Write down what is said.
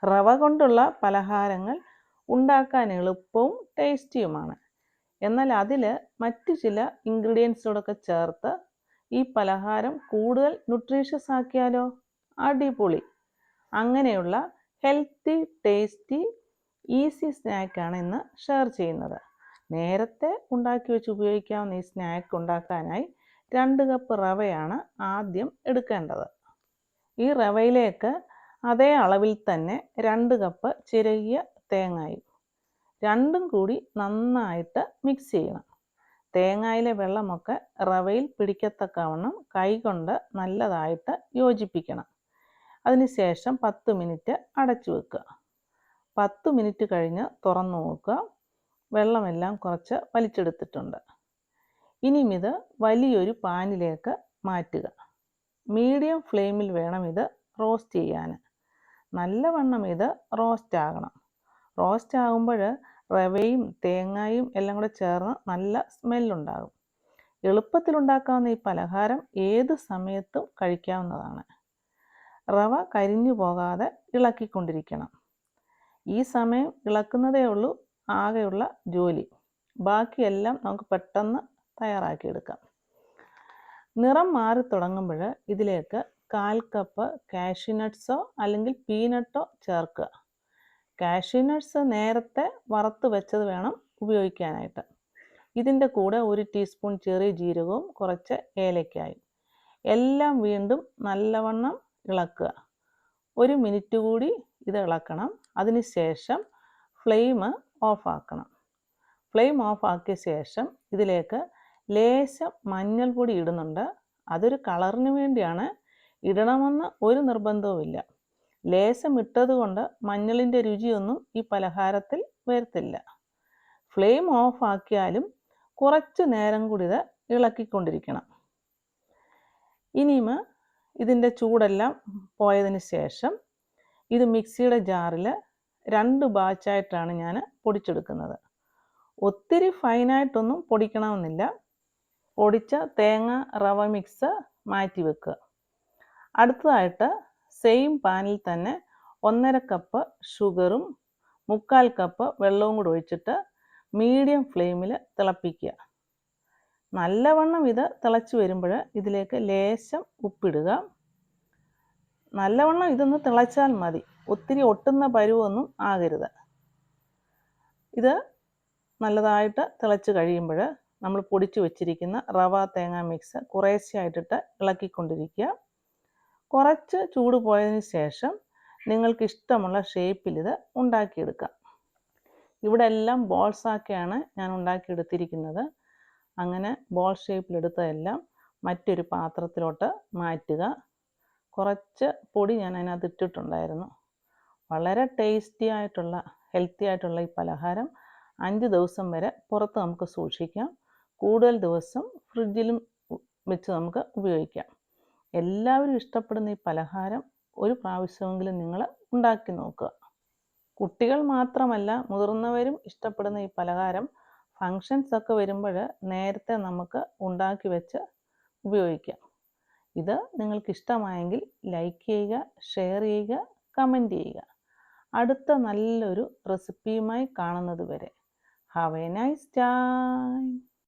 റവ കൊണ്ടുള്ള പലഹാരങ്ങൾ ഉണ്ടാക്കാൻ എളുപ്പവും ടേസ്റ്റിയുമാണ്. എന്നാൽ അതിൽ മറ്റ് ചില ഇൻഗ്രീഡിയൻസോടൊക്കെ ചേർത്ത് ഈ പലഹാരം കൂടുതൽ ന്യൂട്രീഷ്യസ് ആക്കിയാലോ? അടിപൊളി! അങ്ങനെയുള്ള ഹെൽത്തി, ടേസ്റ്റി, ഈസി സ്നാക്കാണ് ഇന്ന് ഷെയർ ചെയ്യുന്നത്. നേരത്തെ ഉണ്ടാക്കി വെച്ച് ഉപയോഗിക്കാവുന്ന ഈ സ്നാക്ക് ഉണ്ടാക്കാനായി 2 കപ്പ് റവയാണ് ആദ്യം എടുക്കേണ്ടത്. ഈ റവയിലേക്ക് അതേ അളവിൽ തന്നെ 2 കപ്പ് ചിരകിയ തേങ്ങയും രണ്ടും കൂടി നന്നായിട്ട് മിക്സ് ചെയ്യണം. തേങ്ങയിലെ വെള്ളമൊക്കെ റവയിൽ പിടിക്കത്തക്കവണ്ണം കൈകൊണ്ട് നല്ലതായിട്ട് യോജിപ്പിക്കണം. അതിനുശേഷം 10 മിനിറ്റ് അടച്ചു വെക്കുക. 10 മിനിറ്റ് കഴിഞ്ഞ് തുറന്നു നോക്കുക. വെള്ളമെല്ലാം കുറച്ച് വലിച്ചെടുത്തിട്ടുണ്ട്. ഇനിയും ഇത് വലിയൊരു പാനിലേക്ക് മാറ്റുക. മീഡിയം ഫ്ലെയിമിൽ വേണം ഇത് റോസ്റ്റ് ചെയ്യാൻ. നല്ലവണ്ണം ഇത് റോസ്റ്റ് ആകണം. റോസ്റ്റ് ആകുമ്പോൾ റവയും തേങ്ങയും എല്ലാം കൂടെ ചേർന്ന് നല്ല സ്മെല്ലുണ്ടാകും. എളുപ്പത്തിലുണ്ടാക്കാവുന്ന ഈ പലഹാരം ഏത് സമയത്തും കഴിക്കാവുന്നതാണ്. റവ കരിഞ്ഞു പോകാതെ ഇളക്കിക്കൊണ്ടിരിക്കണം. ഈ സമയം ഇളക്കുന്നതേ ഉള്ളൂ ആകെയുള്ള ജോലി. ബാക്കിയെല്ലാം നമുക്ക് പെട്ടെന്ന് തയ്യാറാക്കിയെടുക്കാം. നിറം മാറി തുടങ്ങുമ്പോൾ ഇതിലേക്ക് 1/4 കപ്പ് കാഷ്യൂ നട്ട്സോ അല്ലെങ്കിൽ പീനട്ടോ ചേർക്കുക. കാഷ്യൂ നട്ട്സ് നേരത്തെ വറുത്ത് വെച്ചത് വേണം ഉപയോഗിക്കാനായിട്ട്. ഇതിൻ്റെ കൂടെ 1 ടീസ്പൂൺ ചെറിയ ജീരകവും കുറച്ച് ഏലക്കായും എല്ലാം വീണ്ടും നല്ലവണ്ണം ഇളക്കുക. 1 മിനിറ്റ് കൂടി ഇത് ഇളക്കണം. അതിനുശേഷം ഫ്ലെയിം ഓഫാക്കണം. ഫ്ലെയിം ഓഫാക്കിയ ശേഷം ഇതിലേക്ക് ലേശം മഞ്ഞൾപ്പൊടി ഇടുന്നുണ്ട്. അതൊരു കളറിന് വേണ്ടിയാണ്. ഇടണമെന്ന് ഒരു നിർബന്ധവുമില്ല. ലേശം ഇട്ടതുകൊണ്ട് മഞ്ഞളിൻ്റെ രുചിയൊന്നും ഈ പലഹാരത്തിൽ വരത്തില്ല. ഫ്ലെയിം ഓഫാക്കിയാലും കുറച്ച് നേരം കൂടി ഇത് ഇളക്കിക്കൊണ്ടിരിക്കണം. ഇനിയും ഇതിൻ്റെ ചൂടെല്ലാം പോയതിന് ശേഷം ഇത് മിക്സിയുടെ ജാറിൽ 2 ബാച്ചായിട്ടാണ് ഞാൻ പൊടിച്ചെടുക്കുന്നത്. ഒത്തിരി ഫൈനായിട്ടൊന്നും പൊടിക്കണമെന്നില്ല. പൊടിച്ച തേങ്ങ റവ മിക്സ് മാറ്റി വെക്കുക. അടുത്തതായിട്ട് സെയിം പാനിൽ തന്നെ 1/2 കപ്പ് ഷുഗറും 3/4 കപ്പ് വെള്ളവും കൂടി ഒഴിച്ചിട്ട് മീഡിയം ഫ്ലെയിമിൽ തിളപ്പിക്കുക. നല്ലവണ്ണം ഇത് തിളച്ച് വരുമ്പോൾ ഇതിലേക്ക് ലേശം ഉപ്പിടുക. നല്ലവണ്ണം ഇതൊന്ന് തിളച്ചാൽ മതി. ഒത്തിരി ഒട്ടുന്ന പരുവൊന്നും ആകരുത്. ഇത് നല്ലതായിട്ട് തിളച്ച് കഴിയുമ്പോൾ നമ്മൾ പൊടിച്ചു വെച്ചിരിക്കുന്ന റവ തേങ്ങ മിക്സ് കുറേശ്ശെയായിട്ടിട്ട് ഇളക്കിക്കൊണ്ടിരിക്കുക. കുറച്ച് ചൂട് പോയതിന് ശേഷം നിങ്ങൾക്ക് ഇഷ്ടമുള്ള ഷേപ്പിൽ ഇത് ഉണ്ടാക്കിയെടുക്കാം. ഇവിടെ എല്ലാം ബോൾസാക്കിയാണ് ഞാൻ ഉണ്ടാക്കിയെടുത്തിരിക്കുന്നത്. അങ്ങനെ ബോൾ ഷേപ്പിലെടുത്തതെല്ലാം മറ്റൊരു പാത്രത്തിലോട്ട് മാറ്റുക. കുറച്ച് പൊടി ഞാൻ അതിനകത്ത് ഇട്ടിട്ടുണ്ടായിരുന്നു. വളരെ ടേസ്റ്റി ആയിട്ടുള്ള ഹെൽത്തി ആയിട്ടുള്ള ഈ പലഹാരം 5 ദിവസം വരെ പുറത്ത് നമുക്ക് സൂക്ഷിക്കാം. കൂടുതൽ ദിവസം ഫ്രിഡ്ജിലും വെച്ച് നമുക്ക് ഉപയോഗിക്കാം. എല്ലാവരും ഇഷ്ടപ്പെടുന്ന ഈ പലഹാരം ഒരു പ്രാവശ്യമെങ്കിലും നിങ്ങൾ ഉണ്ടാക്കി നോക്കുക. കുട്ടികൾ മാത്രമല്ല മുതിർന്നവരും ഇഷ്ടപ്പെടുന്ന ഈ പലഹാരം ഫങ്ഷൻസ് ഒക്കെ വരുമ്പോൾ നേരത്തെ നമുക്ക് ഉണ്ടാക്കി വെച്ച് ഉപയോഗിക്കാം. ഇത് നിങ്ങൾക്ക് ഇഷ്ടമായെങ്കിൽ ലൈക്ക് ചെയ്യുക, ഷെയർ ചെയ്യുക, കമൻറ്റ് ചെയ്യുക. അടുത്ത നല്ലൊരു റെസിപ്പിയുമായി കാണുന്നത് വരെ ഹാവ് എ നൈസ് ടൈം.